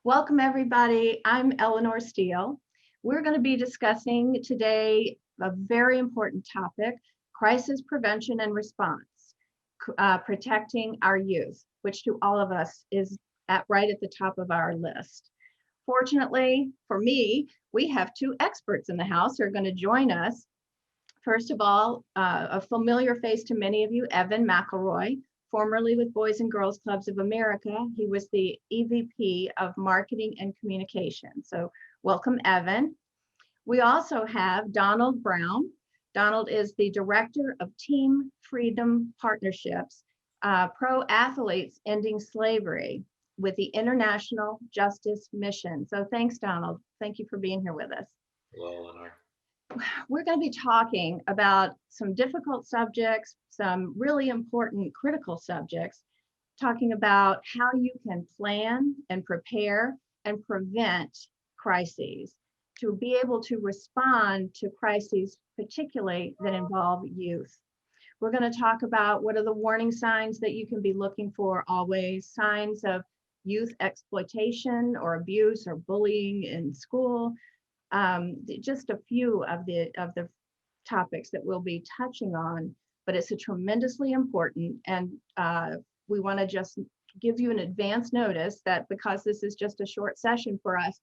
Welcome, everybody. I'm Eleanor Steele. We're going to be discussing today a very important topic, crisis prevention and response, protecting our youth, which to all of us is right at the top of our list. Fortunately for me, we have two experts in the house who are going to join us. First of all, a familiar face to many of you, Evan McElroy, formerly with Boys and Girls Clubs of America. He was the EVP of Marketing and Communication. So welcome, Evan. We also have Donald Brown. Donald is the Director of Team Freedom Partnerships, Pro Athletes Ending Slavery with the International Justice Mission. So thanks, Donald. Thank you for being here with us. Hello, Eleanor. We're going to be talking about some difficult subjects, some really important critical subjects, talking about how you can plan and prepare and prevent crises, to be able to respond to crises, particularly that involve youth. We're going to talk about what are the warning signs that you can be looking for always, signs of youth exploitation or abuse or bullying in school. Just a few of the topics that we'll be touching on, but it's a tremendously important, and we want to just give you an advance notice that because this is just a short session for us,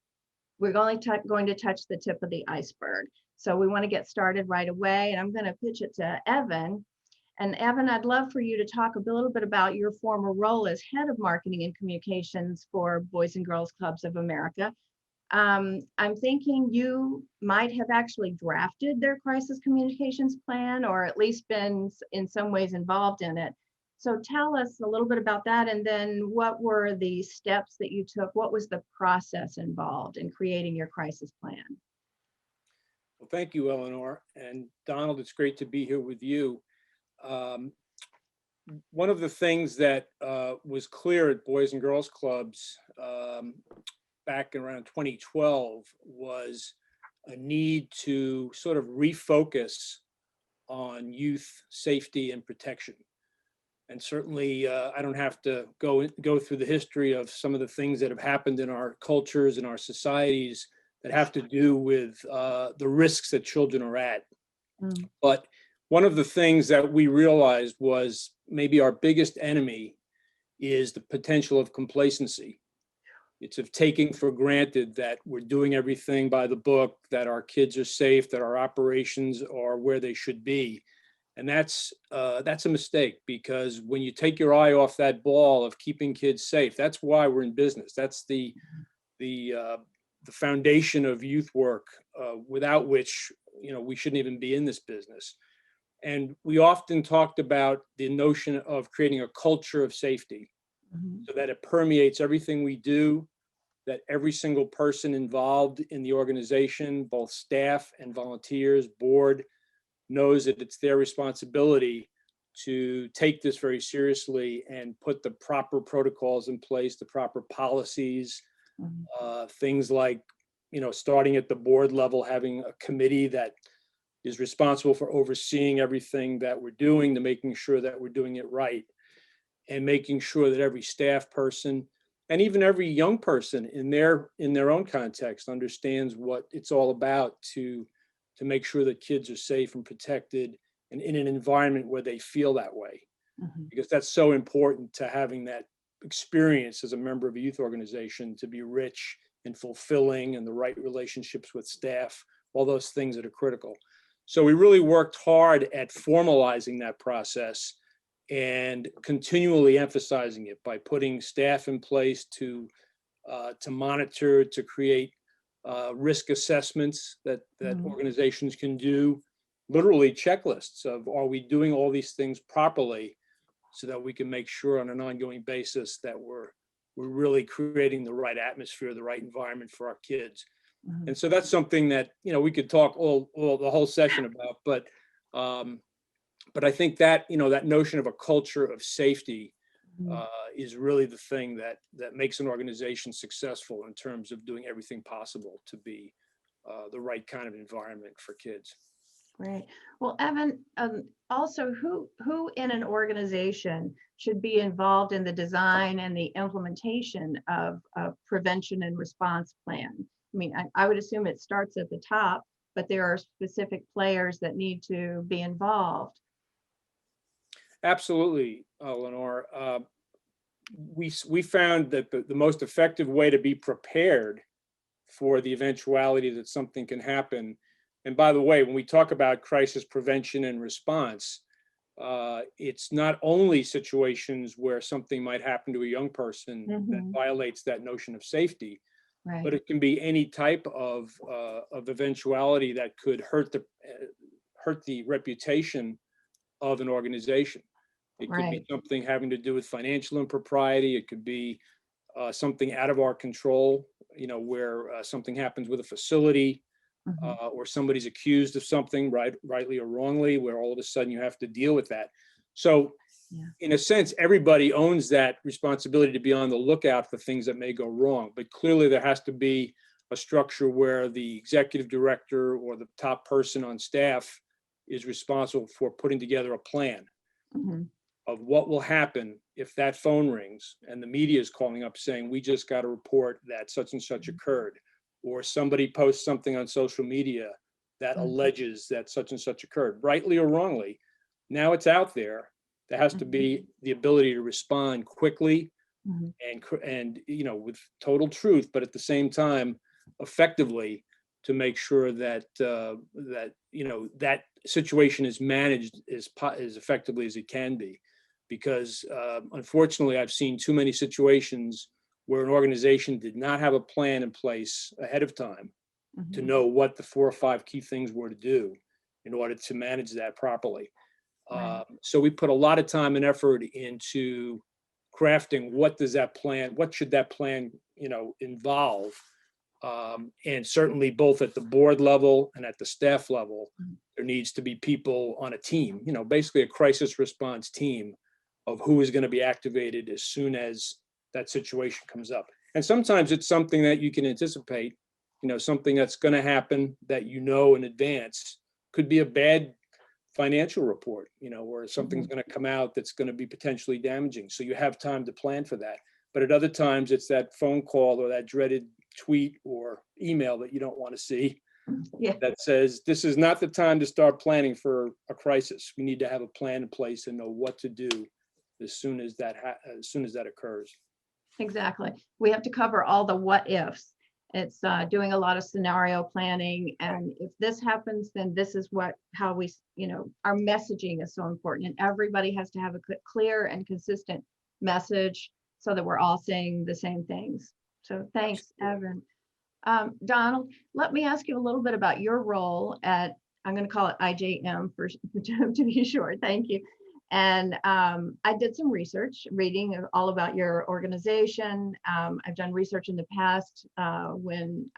we're only going to touch the tip of the iceberg. So we want to get started right away, and I'm going to pitch it to Evan. And Evan, I'd love for you to talk a little bit about your former role as head of marketing and communications for Boys and Girls Clubs of America. I'm thinking you might have actually drafted their crisis communications plan, or at least been in some ways involved in it. So tell us a little bit about that, and then what were the steps that you took? What was the process involved in creating your crisis plan? Well, thank you, Eleanor. And Donald, it's great to be here with you. One of the things that was clear at Boys and Girls Clubs back around 2012 was a need to sort of refocus on youth safety and protection. And certainly I don't have to go through the history of some of the things that have happened in our cultures and our societies that have to do with the risks that children are at. But one of the things that we realized was maybe our biggest enemy is the potential of complacency. It's of taking for granted that we're doing everything by the book, that our kids are safe, that our operations are where they should be. And that's a mistake, because when you take your eye off that ball of keeping kids safe, that's why we're in business. That's the foundation of youth work, without which, we shouldn't even be in this business. And we often talked about the notion of creating a culture of safety, so that it permeates everything we do, that every single person involved in the organization, both staff and volunteers, board, knows that it's their responsibility to take this very seriously and put the proper protocols in place, the proper policies, things like, starting at the board level, having a committee that is responsible for overseeing everything that we're doing, to making sure that we're doing it right, and making sure that every staff person and even every young person in their own context understands what it's all about to make sure that kids are safe and protected and in an environment where they feel that way. Because that's so important to having that experience as a member of a youth organization, to be rich and fulfilling, and the right relationships with staff, all those things that are critical. So we really worked hard at formalizing that process and continually emphasizing it by putting staff in place to monitor, to create risk assessments that organizations can do, literally checklists of, are we doing all these things properly, so that we can make sure on an ongoing basis that we're really creating the right atmosphere, the right environment for our kids. And so that's something that, we could talk all the whole session about, but I think that, that notion of a culture of safety is really the thing that makes an organization successful in terms of doing everything possible to be the right kind of environment for kids. Great. Well, Evan, also, who in an organization should be involved in the design and the implementation of a prevention and response plan? I mean, I would assume it starts at the top, but there are specific players that need to be involved. Absolutely, Lenore. We found that the most effective way to be prepared for the eventuality that something can happen. And by the way, when we talk about crisis prevention and response, it's not only situations where something might happen to a young person that violates that notion of safety, Right. but it can be any type of eventuality that could hurt the reputation of an organization. It could be Right. something having to do with financial impropriety. It could be something out of our control, where something happens with a facility, or somebody's accused of something, rightly or wrongly, where all of a sudden you have to deal with that. So Yeah. in a sense, everybody owns that responsibility to be on the lookout for things that may go wrong. But clearly there has to be a structure where the executive director or the top person on staff is responsible for putting together a plan of what will happen if that phone rings and the media is calling up saying, we just got a report that such and such occurred, or somebody posts something on social media that alleges that such and such occurred, rightly or wrongly. Now it's out there. There has to be the ability to respond quickly and with total truth, but at the same time, effectively, to make sure that that situation is managed as effectively as it can be. Because unfortunately, I've seen too many situations where an organization did not have a plan in place ahead of time to know what the 4 or 5 key things were to do in order to manage that properly. Right. So we put a lot of time and effort into crafting what should that plan involve, and certainly both at the board level and at the staff level, there needs to be people on a team, basically a crisis response team of who is going to be activated as soon as that situation comes up. And sometimes it's something that you can anticipate, something that's going to happen that in advance. Could be a bad financial report, where something's going to come out that's going to be potentially damaging. So you have time to plan for that. But at other times, it's that phone call or that dreaded tweet or email that you don't want to see that says, this is not the time to start planning for a crisis. We need to have a plan in place and know what to do as soon as that occurs. Exactly. We have to cover all the what ifs. It's doing a lot of scenario planning, and if this happens, then this is how we, our messaging is so important, and everybody has to have a clear and consistent message so that we're all saying the same things. So thanks, Evan. Donald, let me ask you a little bit about your role at, I'm going to call it IJM to be short. Thank you. And I did some research, reading all about your organization. I've done research in the past when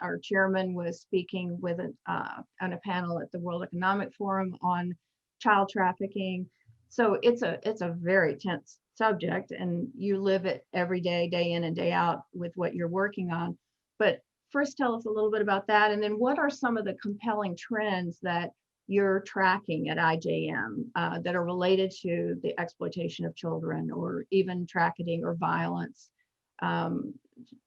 our chairman was speaking with on a panel at the World Economic Forum on child trafficking. So it's a very tense subject, and you live it every day, day in and day out with what you're working on. But first, tell us a little bit about that, and then what are some of the compelling trends that you're tracking at IJM that are related to the exploitation of children, or even trafficking or violence, and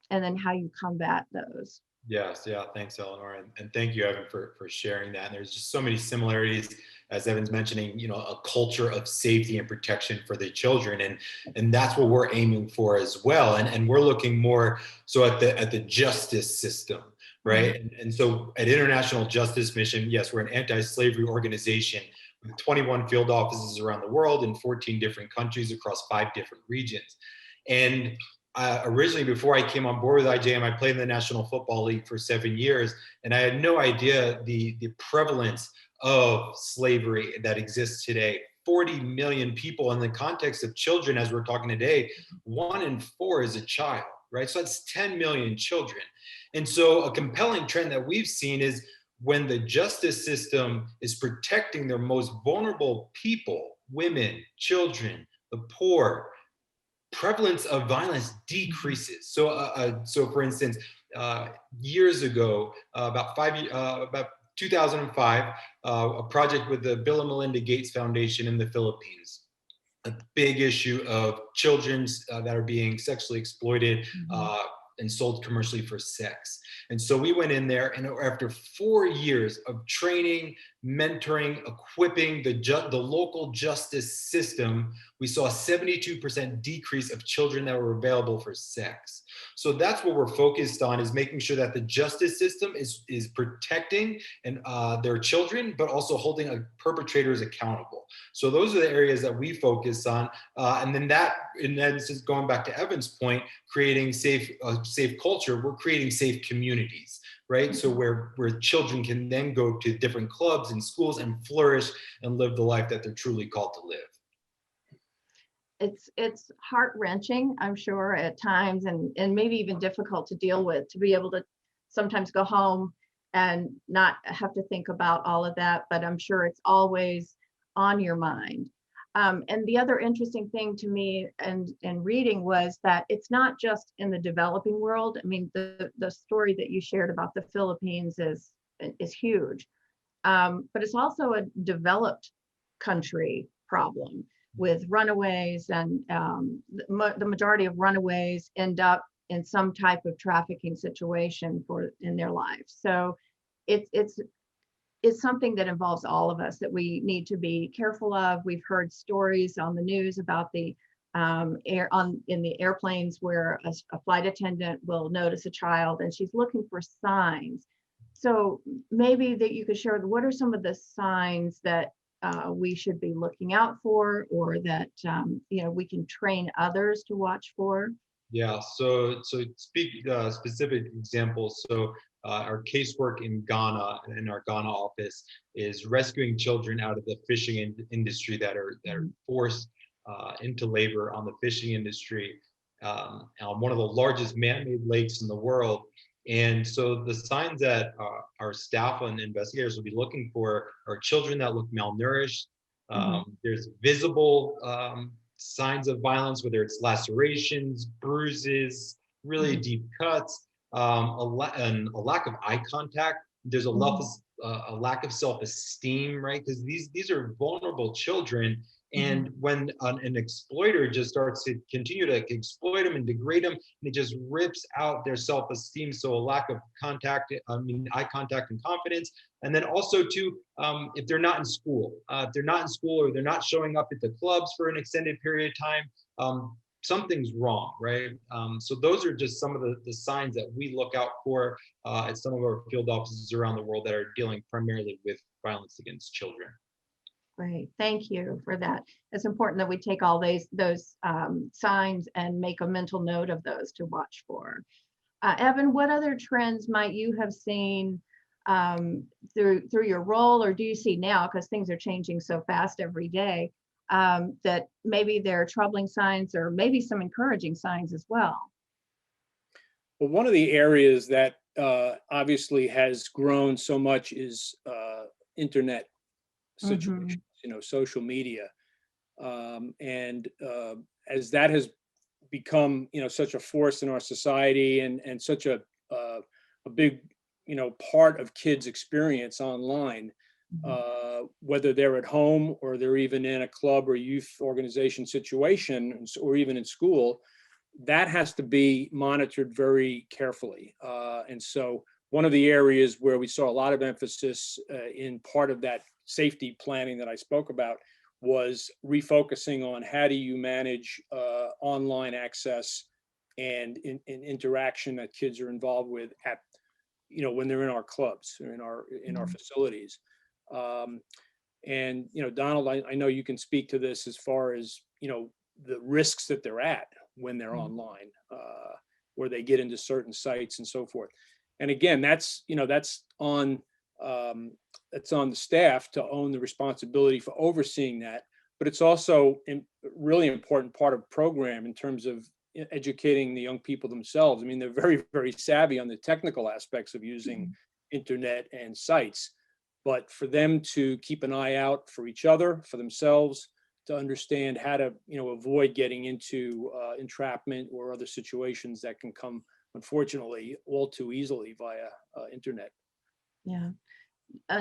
then how you combat those. Yes, yeah, thanks, Eleanor, and thank you, Evan, for sharing that. And there's just so many similarities, as Evan's mentioning, a culture of safety and protection for the children, and that's what we're aiming for as well. And we're looking more so at the justice system, right? And so at International Justice Mission, yes, we're an anti-slavery organization with 21 field offices around the world in 14 different countries across 5 different regions. And originally, before I came on board with IJM, I played in the National Football League for 7 years, and I had no idea the prevalence of slavery that exists today. 40 million people in the context of children, as we're talking today, 1 in 4 is a child, right? So that's 10 million children. And so a compelling trend that we've seen is when the justice system is protecting their most vulnerable people, women, children, the poor, prevalence of violence decreases. So for instance, years ago, about 2005, a project with the Bill and Melinda Gates Foundation in the Philippines. A big issue of children that are being sexually exploited and sold commercially for sex. And so we went in there, and after 4 years of training, mentoring, equipping the local justice system, we saw a 72% decrease of children that were available for sex. So that's what we're focused on, is making sure that the justice system is protecting their children, but also holding perpetrators accountable. So those are the areas that we focus on. And then this is going back to Evan's point, creating safe culture, we're creating safe communities, right? So where children can then go to different clubs and schools and flourish and live the life that they're truly called to live. It's heart-wrenching, I'm sure, at times, and maybe even difficult to deal with, to be able to sometimes go home and not have to think about all of that, but I'm sure it's always on your mind. And the other interesting thing to me and reading was that it's not just in the developing world. I mean, the story that you shared about the Philippines is huge, but it's also a developed country problem with runaways, and the majority of runaways end up in some type of trafficking situation in their lives. So it's something that involves all of us that we need to be careful of. We've heard stories on the news about the in the airplanes where a flight attendant will notice a child and she's looking for signs. So maybe that you could share, what are some of the signs that we should be looking out for, or that we can train others to watch for? Yeah, so speak specific examples. So our casework in Ghana, in our Ghana office, is rescuing children out of the fishing industry that are forced into labor on the fishing industry on one of the largest man-made lakes in the world. And so the signs that our staff and investigators will be looking for are children that look malnourished. There's visible signs of violence, whether it's lacerations, bruises, really deep cuts, a lack of eye contact. There's a lack of self-esteem, right? Because these are vulnerable children. And when an exploiter just starts to continue to exploit them and degrade them, and it just rips out their self-esteem. So a lack of eye contact and confidence. And then also too, if they're not in school, or they're not showing up at the clubs for an extended period of time, something's wrong, right? So those are just some of the signs that we look out for at some of our field offices around the world that are dealing primarily with violence against children. Great, thank you for that. It's important that we take all those signs and make a mental note of those to watch for. Evan, what other trends might you have seen through your role, or do you see now, because things are changing so fast every day, that maybe there are troubling signs or maybe some encouraging signs as well? Well, one of the areas that obviously has grown so much is internet situations, social media. And as that has become, such a force in our society and such a big, part of kids' experience online, whether they're at home or they're even in a club or youth organization situation, or even in school, that has to be monitored very carefully. And so one of the areas where we saw a lot of emphasis in part of that safety planning that I spoke about was refocusing on how do you manage online access and interaction that kids are involved with at, when they're in our clubs or in our facilities. And Donald, I know you can speak to this as far as the risks that they're at when they're online, where they get into certain sites and so forth. And again, that's on the staff to own the responsibility for overseeing that. But it's also a really important part of program in terms of educating the young people themselves. I mean, they're very, very savvy on the technical aspects of using internet and sites, but for them to keep an eye out for each other, for themselves, to understand how to, avoid getting into entrapment or other situations that can come, unfortunately, all too easily via internet. Yeah.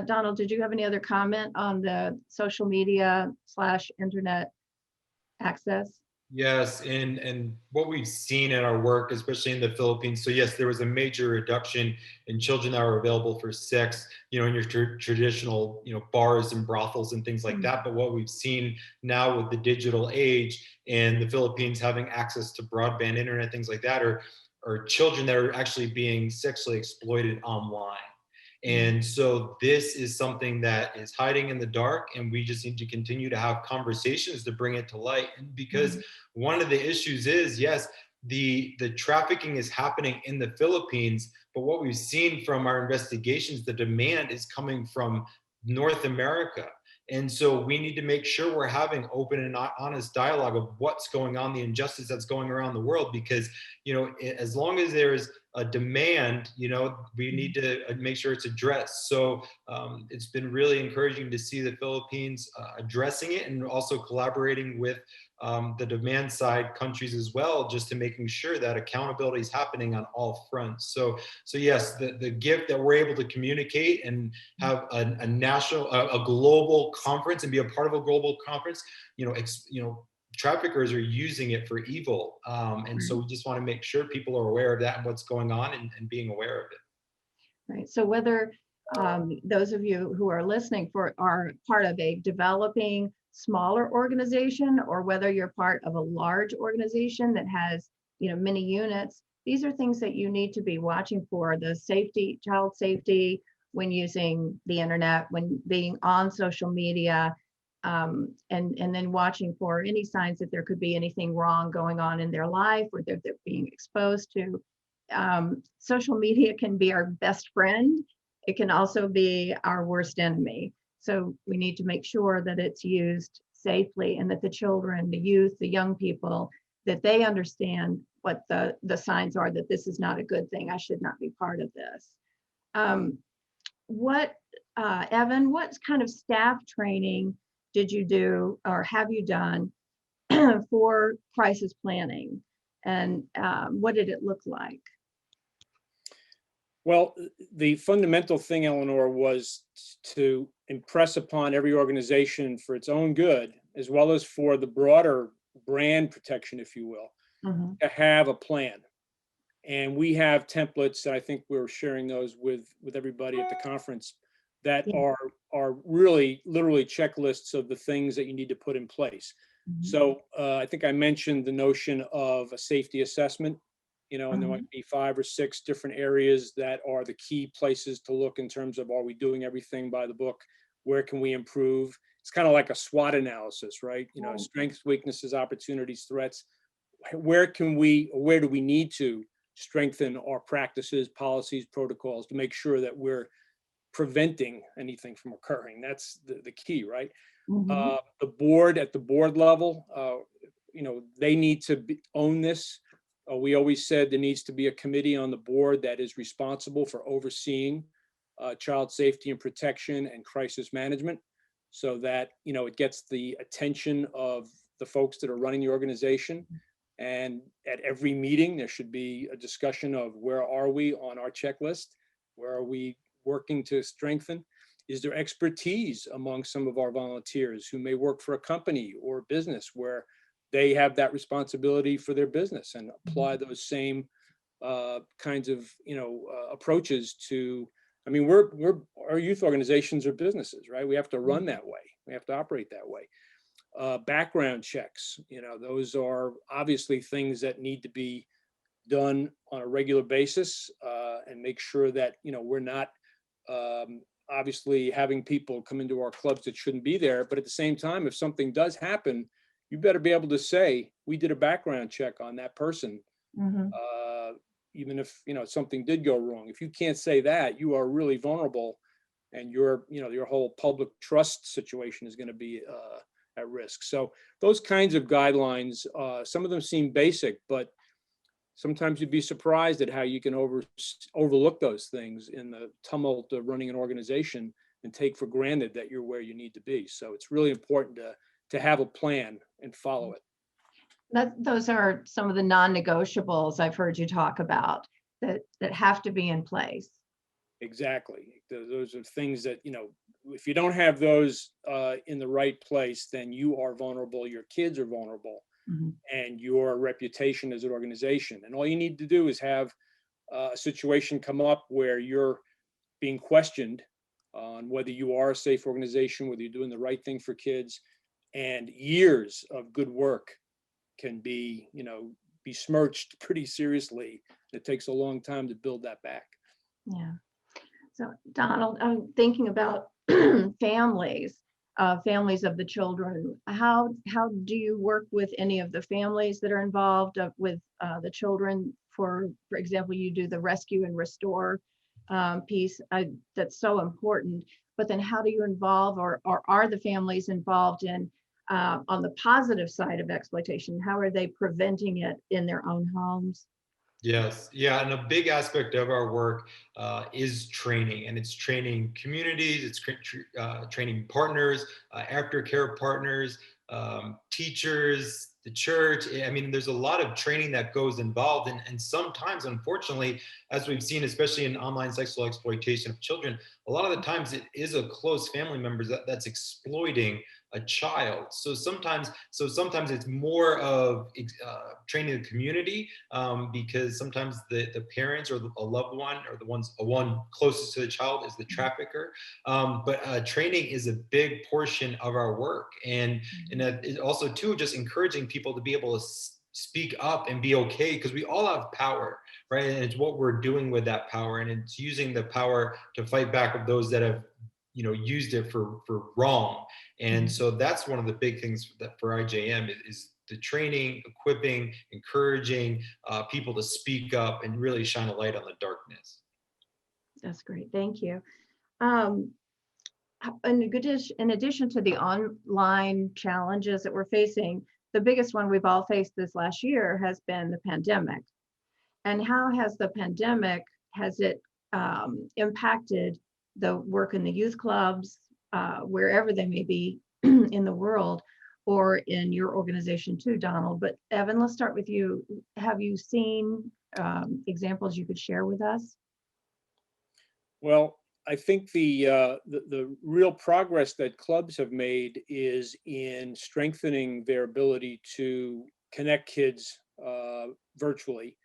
Donald, did you have any other comment on the social media / internet access? Yes, and what we've seen in our work, especially in the Philippines. So yes, there was a major reduction in children that were available for sex, in your traditional, bars and brothels and things like that. But what we've seen now with the digital age and the Philippines having access to broadband internet, things like that, are children that are actually being sexually exploited online. And so this is something that is hiding in the dark, and we just need to continue to have conversations to bring it to light. And because one of the issues is, yes, the trafficking is happening in the Philippines, but what we've seen from our investigations, the demand is coming from North America. And so we need to make sure we're having open and honest dialogue of what's going on, the injustice that's going around the world, because, as long as there's a demand, we need to make sure it's addressed. So it's been really encouraging to see the Philippines addressing it, and also collaborating with the demand side countries as well, just to making sure that accountability is happening on all fronts. So yes, the gift that we're able to communicate and have a national, a global conference, and be a part of a global conference, traffickers are using it for evil. And so we just want to make sure people are aware of that and what's going on, and being aware of it. Right. So whether those of you who are listening are part of a developing smaller organization, or whether you're part of a large organization that has, many units, these are things that you need to be watching for: the safety, child safety, when using the internet, when being on social media, and then watching for any signs that there could be anything wrong going on in their life, or they're being exposed to. Social media can be our best friend. It can also be our worst enemy. So we need to make sure that it's used safely, and that the children, the youth, the young people, that they understand what the signs are, that this is not a good thing. I should not be part of this. Evan, what kind of staff training did you do, or have you done for crisis planning? And what did it look like? Well, the fundamental thing, Eleanor, was to impress upon every organization, for its own good, as well as for the broader brand protection, if you will, to have a plan. And we have templates, and I think we're sharing those with everybody at the conference, that are really literally checklists of the things that you need to put in place. So I think I mentioned the notion of a safety assessment, and there might be 5 or 6 different areas that are the key places to look in terms of, are we doing everything by the book? Where can we improve? It's kind of like a SWOT analysis, right? Strengths, weaknesses, opportunities, threats. Where do we need to strengthen our practices, policies, protocols to make sure that we're preventing anything from occurring? That's the key, right? The board, at the board level, they need to own this. We always said there needs to be a committee on the board that is responsible for overseeing child safety and protection and crisis management, so that it gets the attention of the folks that are running the organization. And at every meeting, there should be a discussion of, where are we on our checklist? Where are we working to strengthen? Is there expertise among some of our volunteers who may work for a company or a business where they have that responsibility for their business, and apply those same kinds of approaches to? I mean, our youth organizations are businesses, right? We have to run that way. We have to operate that way. Background checks, those are obviously things that need to be done on a regular basis, and make sure that we're not obviously having people come into our clubs that shouldn't be there. But at the same time, if something does happen, you better be able to say, we did a background check on that person, even if something did go wrong. If you can't say that, you are really vulnerable, and your whole public trust situation is going to be at risk. So those kinds of guidelines, some of them seem basic, but sometimes you'd be surprised at how you can overlook those things in the tumult of running an organization, and take for granted that you're where you need to be. So it's really important to have a plan and follow it. Those are some of the non-negotiables I've heard you talk about that have to be in place. Exactly. Those are things that, if you don't have those in the right place, then you are vulnerable, your kids are vulnerable, Mhm. and your reputation as an organization. And all you need to do is have a situation come up where you're being questioned on whether you are a safe organization, whether you're doing the right thing for kids, and years of good work can be, besmirched pretty seriously. It takes a long time to build that back. Yeah. So Donald, I'm thinking about families, families of the children. How do you work with any of the families that are involved with the children? For example, you do the rescue and restore piece. That's so important. But then how do you involve, or are the families involved in on the positive side of exploitation? How are they preventing it in their own homes? Yes, yeah, and a big aspect of our work is training, and it's training communities, it's training partners, aftercare partners, teachers, the church. I mean, there's a lot of training that goes involved, and sometimes, unfortunately, as we've seen, especially in online sexual exploitation of children, a lot of the times it is a close family member that's exploiting a child. So sometimes it's more of training the community, because sometimes the parents or a loved one or the one closest to the child is the trafficker. But training is a big portion of our work, and that is also too just encouraging people to be able to speak up and be okay, because we all have power, right? And it's what we're doing with that power, and it's using the power to fight back with those that have used it for wrong. And so that's one of the big things that for IJM is the training, equipping, encouraging people to speak up and really shine a light on the darkness. That's great. Thank you. Um, in addition to the online challenges that we're facing, the biggest one we've all faced this last year has been the pandemic. And how has the pandemic, has it impacted the work in the youth clubs, wherever they may be in the world, or in your organization too, Donald? But Evan, let's start with you. Have you seen examples you could share with us? Well, I think the real progress that clubs have made is in strengthening their ability to connect kids virtually.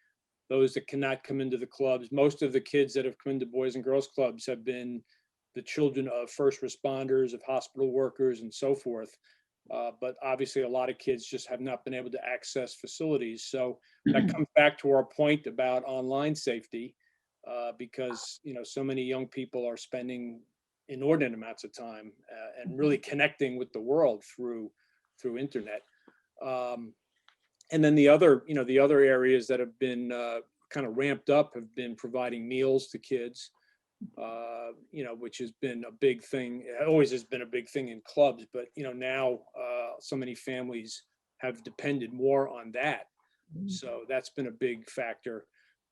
Those that cannot come into the clubs, most of the kids that have come into Boys and Girls Clubs have been the children of first responders, of hospital workers, and so forth. But obviously, a lot of kids just have not been able to access facilities. So that comes back to our point about online safety. Because so many young people are spending inordinate amounts of time and really connecting with the world through internet. And then the other areas that have been kind of ramped up have been providing meals to kids, which has been a big thing. It always has been a big thing in clubs, but now so many families have depended more on that. So that's been a big factor.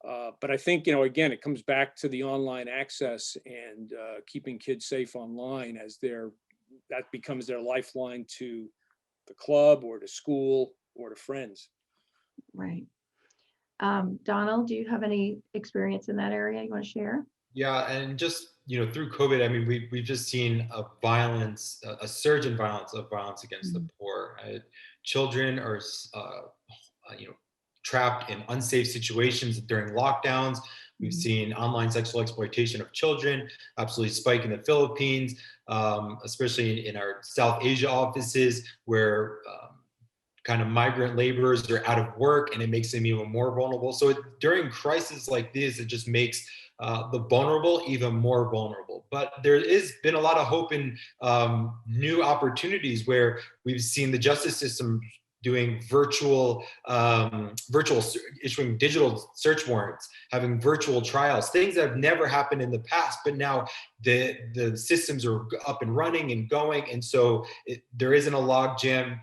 But I think, again, it comes back to the online access and keeping kids safe online as that becomes their lifeline to the club or to school or to friends. Right. Donald, do you have any experience in that area you want to share? Yeah, and just through COVID, I mean, we've just seen a surge in violence against the poor. Children are trapped in unsafe situations during lockdowns. We've seen online sexual exploitation of children absolutely spike in the Philippines, especially in our South Asia offices, where kind of migrant laborers are out of work, and it makes them even more vulnerable. So during crises like this, it just makes the vulnerable even more vulnerable. But there has been a lot of hope in new opportunities where we've seen the justice system doing virtual issuing digital search warrants, having virtual trials, things that have never happened in the past, but now the systems are up and running and going. And so there isn't a log jam.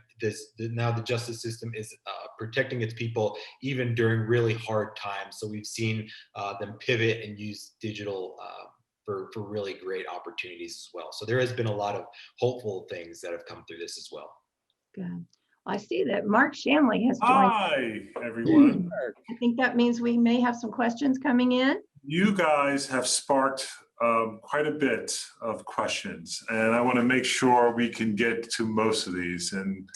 Now the justice system is protecting its people even during really hard times. So we've seen them pivot and use digital for really great opportunities as well. So there has been a lot of hopeful things that have come through this as well. Good. Well, I see that Mark Shanley has joined. Hi, everyone. I think that means we may have some questions coming in. You guys have sparked quite a bit of questions, and I want to make sure we can get to most of these. And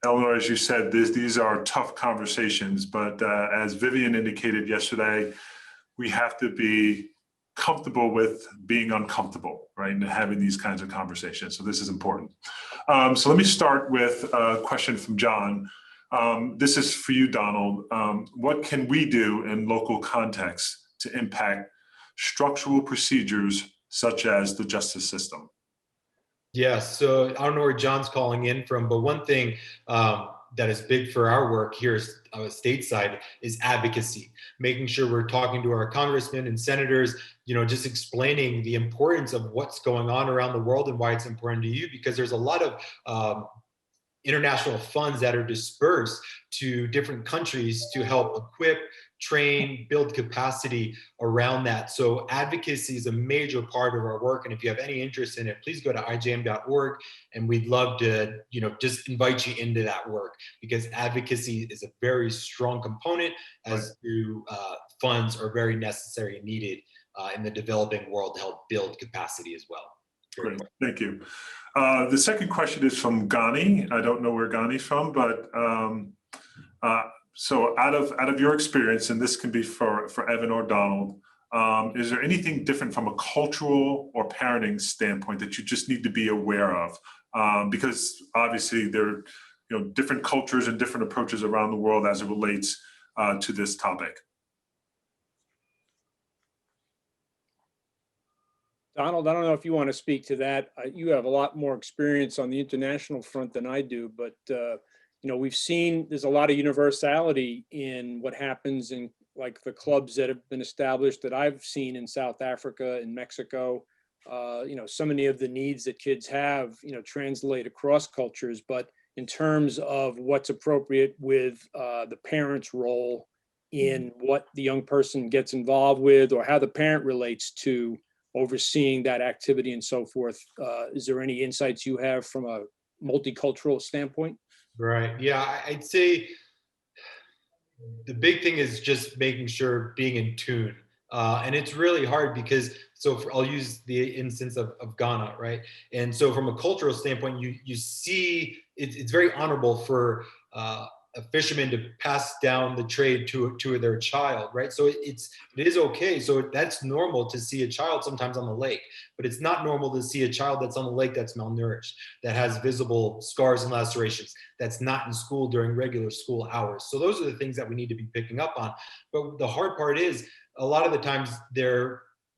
Eleanor, as you said, these are tough conversations, but as Vivian indicated yesterday, we have to be comfortable with being uncomfortable, right, and having these kinds of conversations. So this is important. So let me start with a question from John. This is for you, Donald. What can we do in local context to impact structural procedures such as the justice system? Yeah, so I don't know where John's calling in from, but one thing that is big for our work here stateside is advocacy, making sure we're talking to our congressmen and senators, just explaining the importance of what's going on around the world and why it's important to you, because there's a lot of international funds that are dispersed to different countries to help equip, train, build capacity around that. So advocacy is a major part of our work. And if you have any interest in it, please go to ijm.org, and we'd love to, just invite you into that work, because advocacy is a very strong component, as do funds are very necessary and needed in the developing world to help build capacity as well. Great, thank you. The second question is from Ghani. I don't know where Ghani's from, but so out of your experience, and this can be for Evan or Donald, is there anything different from a cultural or parenting standpoint that you just need to be aware of? Because obviously there are different cultures and different approaches around the world as it relates to this topic. Donald, I don't know if you want to speak to that. You have a lot more experience on the international front than I do, but we've seen there's a lot of universality in what happens in like the clubs that have been established that I've seen in South Africa and Mexico. So many of the needs that kids have, translate across cultures, but in terms of what's appropriate with the parent's role in what the young person gets involved with, or how the parent relates to overseeing that activity and so forth. Is there any insights you have from a multicultural standpoint? Right. Yeah, I'd say the big thing is just making sure being in tune. And it's really hard because, I'll use the instance of Ghana, right? And so from a cultural standpoint, you see it's very honorable for a fisherman to pass down the trade to their child, right? So it is okay. So that's normal to see a child sometimes on the lake, but it's not normal to see a child that's on the lake that's malnourished, that has visible scars and lacerations, that's not in school during regular school hours. So those are the things that we need to be picking up on. But the hard part is a lot of the times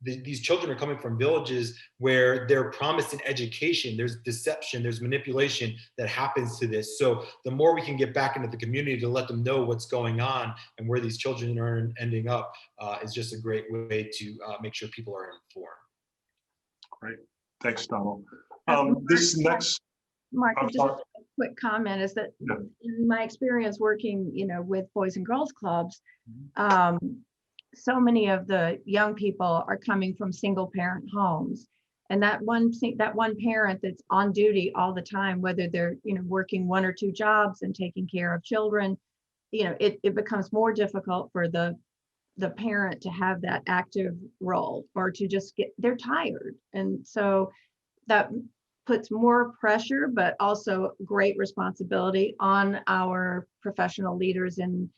these children are coming from villages where they're promised an education. There's deception, there's manipulation that happens to this. So the more we can get back into the community to let them know what's going on and where these children are ending up is just a great way to make sure people are informed. Great, thanks, Donald. This next, Mark, just a quick comment is that in my experience working, with Boys and Girls Clubs, so many of the young people are coming from single parent homes, and that one parent that's on duty all the time, whether they're working one or two jobs and taking care of children, it becomes more difficult for the parent to have that active role, or to just they're tired, and so that puts more pressure, but also great responsibility on our professional leaders in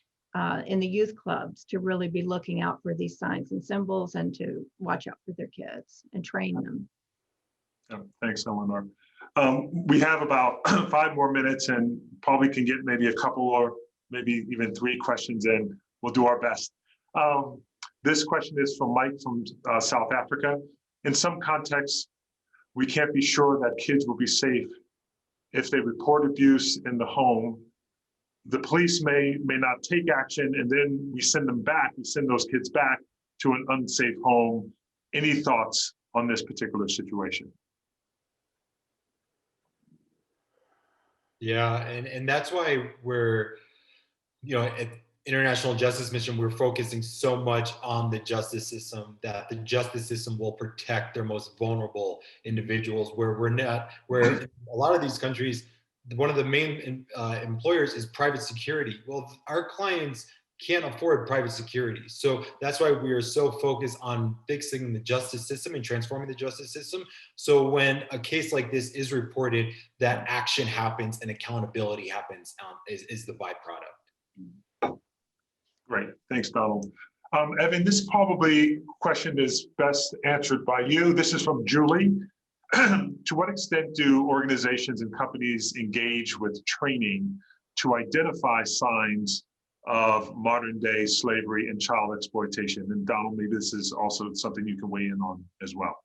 the youth clubs to really be looking out for these signs and symbols, and to watch out for their kids and train them. Thanks, Eleanor. We have about 5 more minutes, and probably can get maybe a couple or maybe even 3 questions in. We'll do our best. This question is from Mike from South Africa. In some contexts, we can't be sure that kids will be safe if they report abuse in the home. The police may not take action, and then we send those kids back to an unsafe home. Any thoughts on this particular situation? Yeah, and that's why we're, at International Justice Mission, we're focusing so much on the justice system, that the justice system will protect their most vulnerable individuals, where a lot of these countries, one of the main employers is private security. Well, our clients can't afford private security. So that's why we are so focused on fixing the justice system and transforming the justice system. So when a case like this is reported, that action happens and accountability happens, is the byproduct. Great, thanks, Donald. Evan, this probably question is best answered by you. This is from Julie. To what extent do organizations and companies engage with training to identify signs of modern day slavery and child exploitation? And Donald, maybe this is also something you can weigh in on as well.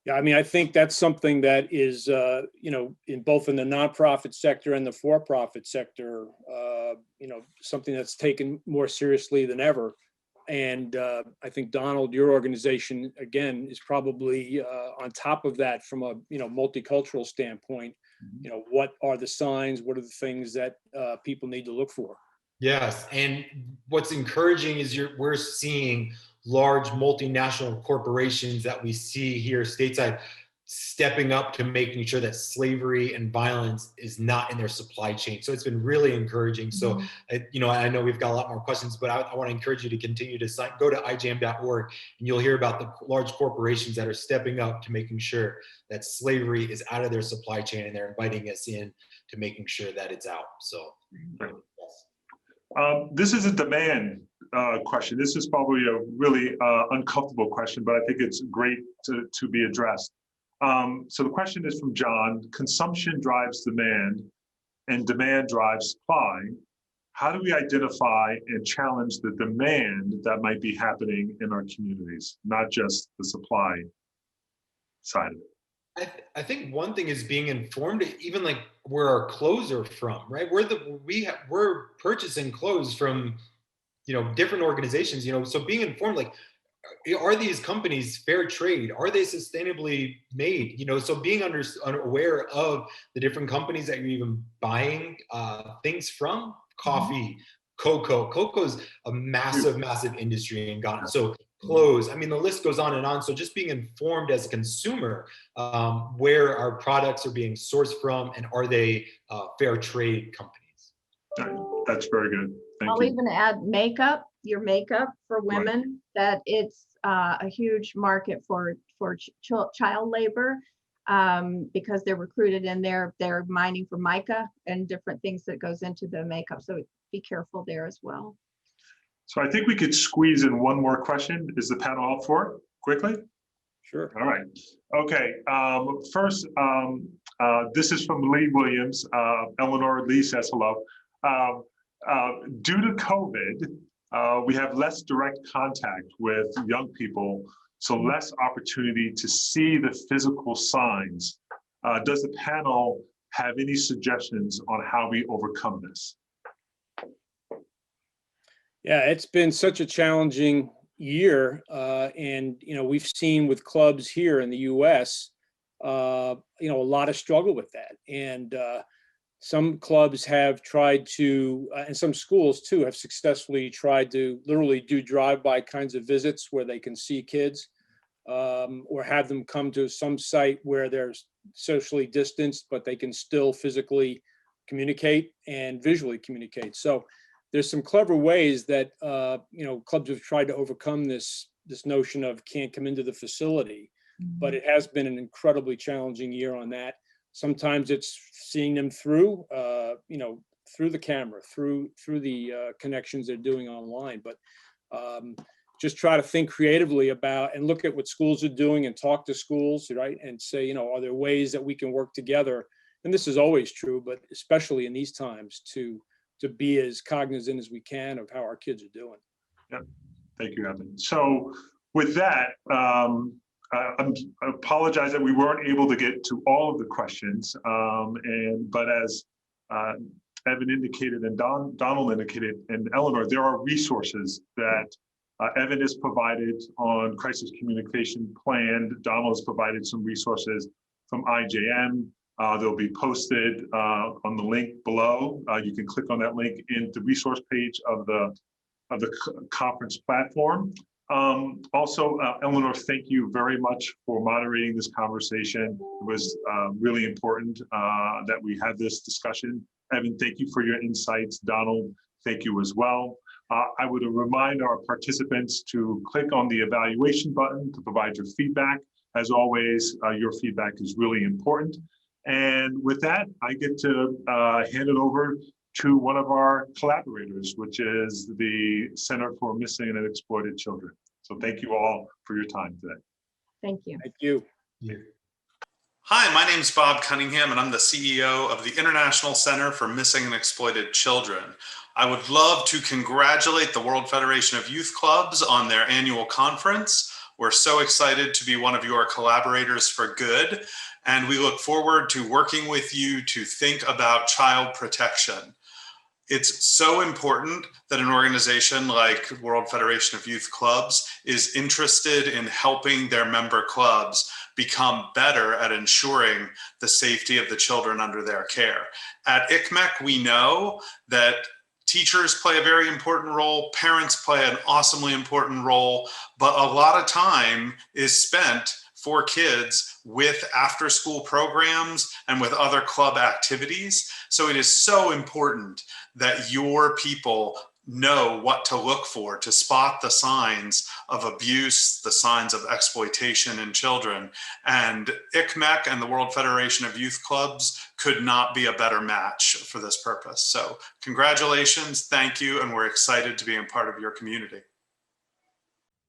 Yeah, I mean, I think that's something that is, you know, in both in the nonprofit sector and the for-profit sector, you know, something that's taken more seriously than ever. And I think, Donald, your organization, again, is probably on top of that from a, you know, multicultural standpoint. You know, what are the signs? What are the things that people need to look for? Yes, and what's encouraging is we're seeing large multinational corporations that we see here stateside stepping up to making sure that slavery and violence is not in their supply chain. So it's been really encouraging. So, you know, I know we've got a lot more questions, but I want to encourage you to continue to go to ijam.org, and you'll hear about the large corporations that are stepping up to making sure that slavery is out of their supply chain, and they're inviting us in to making sure that it's out. So, yes. This is a demand question. This is probably a really uncomfortable question, but I think it's great to be addressed. So the question is from John: consumption drives demand and demand drives supply. How do we identify and challenge the demand that might be happening in our communities, not just the supply side of it? I think one thing is being informed, even like where our clothes are from, right? We're purchasing clothes from, you know, different organizations, you know, so being informed, like, are these companies fair trade? Are they sustainably made? You know, so being aware of the different companies that you're even buying things from, coffee, cocoa. Cocoa is a massive, massive industry in Ghana. So clothes, I mean, the list goes on and on. So just being informed as a consumer, where our products are being sourced from, and are they fair trade companies? That's very good. Thank I'll you. even add makeup, your makeup for women, that it's a huge market for child labor, because they're recruited and they're mining for mica and different things that goes into the makeup. So be careful there as well. So I think we could squeeze in one more question. Is the panel up for it quickly? Sure. All right. Okay. First, this is from Lee Williams. Eleanor Lee says hello. Due to COVID, we have less direct contact with young people, so less opportunity to see the physical signs. Does the panel have any suggestions on how we overcome this? Yeah, it's been such a challenging year, and you know, we've seen with clubs here in the U.S., you know, a lot of struggle with that, and some clubs have tried to, and some schools too, have successfully tried to literally do drive-by kinds of visits where they can see kids, or have them come to some site where they're socially distanced, but they can still physically communicate and visually communicate. So there's some clever ways that you know, clubs have tried to overcome this notion of can't come into the facility, but it has been an incredibly challenging year on that. Sometimes it's seeing them through, you know, through the camera, through the connections they're doing online. But just try to think creatively about and look at what schools are doing and talk to schools, right? And say, you know, are there ways that we can work together? And this is always true, but especially in these times, to be as cognizant as we can of how our kids are doing. Yeah, thank you, Evan. So with that, I apologize that we weren't able to get to all of the questions, but as Evan indicated and Donald indicated and Eleanor, there are resources that Evan has provided on crisis communication plan. Donald has provided some resources from IJM. They'll be posted on the link below. You can click on that link in the resource page of the conference platform. Also, Eleanor, thank you very much for moderating this conversation. It was really important that we had this discussion. Evan, thank you for your insights. Donald, thank you as well. I would remind our participants to click on the evaluation button to provide your feedback. As always, your feedback is really important. And with that, I get to hand it over to one of our collaborators, which is the Center for Missing and Exploited Children. So thank you all for your time today. Thank you. Thank you. Hi, my name is Bob Cunningham, and I'm the CEO of the International Center for Missing and Exploited Children. I would love to congratulate the World Federation of Youth Clubs on their annual conference. We're so excited to be one of your collaborators for good, and we look forward to working with you to think about child protection. It's so important that an organization like World Federation of Youth Clubs is interested in helping their member clubs become better at ensuring the safety of the children under their care. At ICMEC, we know that teachers play a very important role, parents play an awesomely important role, but a lot of time is spent for kids with after-school programs and with other club activities. So it is so important that your people know what to look for to spot the signs of abuse, the signs of exploitation in children. And ICMEC and the World Federation of Youth Clubs could not be a better match for this purpose. So congratulations, thank you, and we're excited to be a part of your community.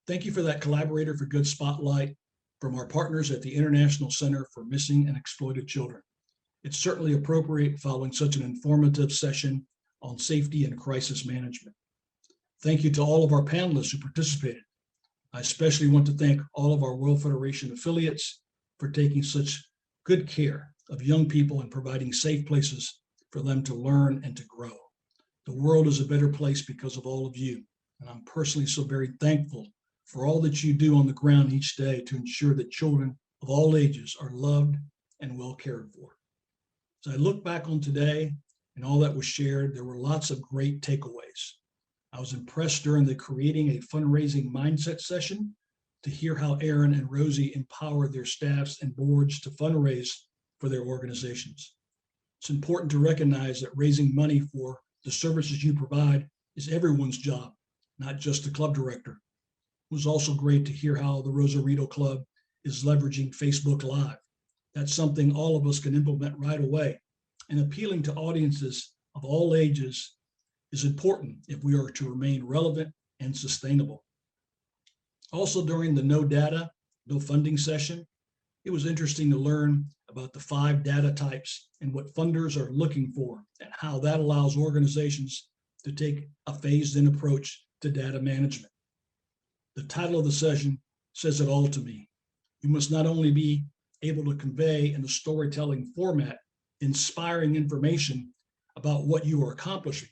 Thank you for that Collaborator for Good spotlight from our partners at the International Center for Missing and Exploited Children. It's certainly appropriate following such an informative session on safety and crisis management. Thank you to all of our panelists who participated. I especially want to thank all of our World Federation affiliates for taking such good care of young people and providing safe places for them to learn and to grow. The world is a better place because of all of you, and I'm personally so very thankful for all that you do on the ground each day to ensure that children of all ages are loved and well cared for. As I look back on today and all that was shared, there were lots of great takeaways. I was impressed during the Creating a Fundraising Mindset session to hear how Aaron and Rosie empowered their staffs and boards to fundraise for their organizations. It's important to recognize that raising money for the services you provide is everyone's job, not just the club director. It was also great to hear how the Rosarito Club is leveraging Facebook Live. That's something all of us can implement right away. And appealing to audiences of all ages is important if we are to remain relevant and sustainable. Also, during the No Data, No Funding session, it was interesting to learn about the 5 data types and what funders are looking for and how that allows organizations to take a phased-in approach to data management. The title of the session says it all to me. You must not only be able to convey in a storytelling format inspiring information about what you are accomplishing,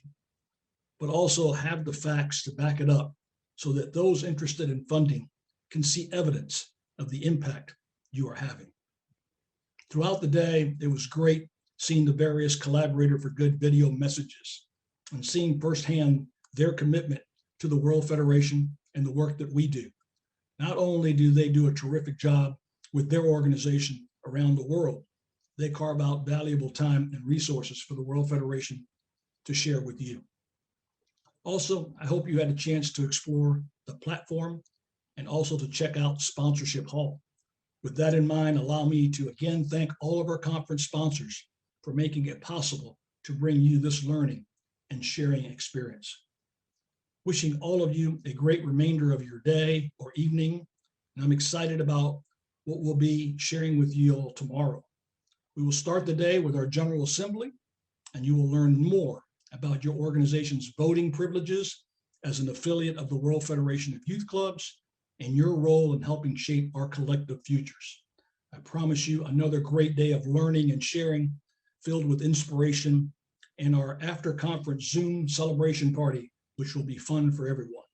but also have the facts to back it up so that those interested in funding can see evidence of the impact you are having. Throughout the day, it was great seeing the various Collaborator for Good video messages and seeing firsthand their commitment to the World Federation and the work that we do. Not only do they do a terrific job with their organization around the world, they carve out valuable time and resources for the World Federation to share with you. Also, I hope you had a chance to explore the platform and also to check out Sponsorship Hall. With that in mind, allow me to again thank all of our conference sponsors for making it possible to bring you this learning and sharing experience. Wishing all of you a great remainder of your day or evening, and I'm excited about what we'll be sharing with you all tomorrow. We will start the day with our General Assembly, and you will learn more about your organization's voting privileges as an affiliate of the World Federation of Youth Clubs and your role in helping shape our collective futures. I promise you another great day of learning and sharing filled with inspiration and our after-conference Zoom celebration party, which will be fun for everyone.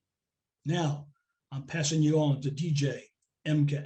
Now, I'm passing you on to DJ MK.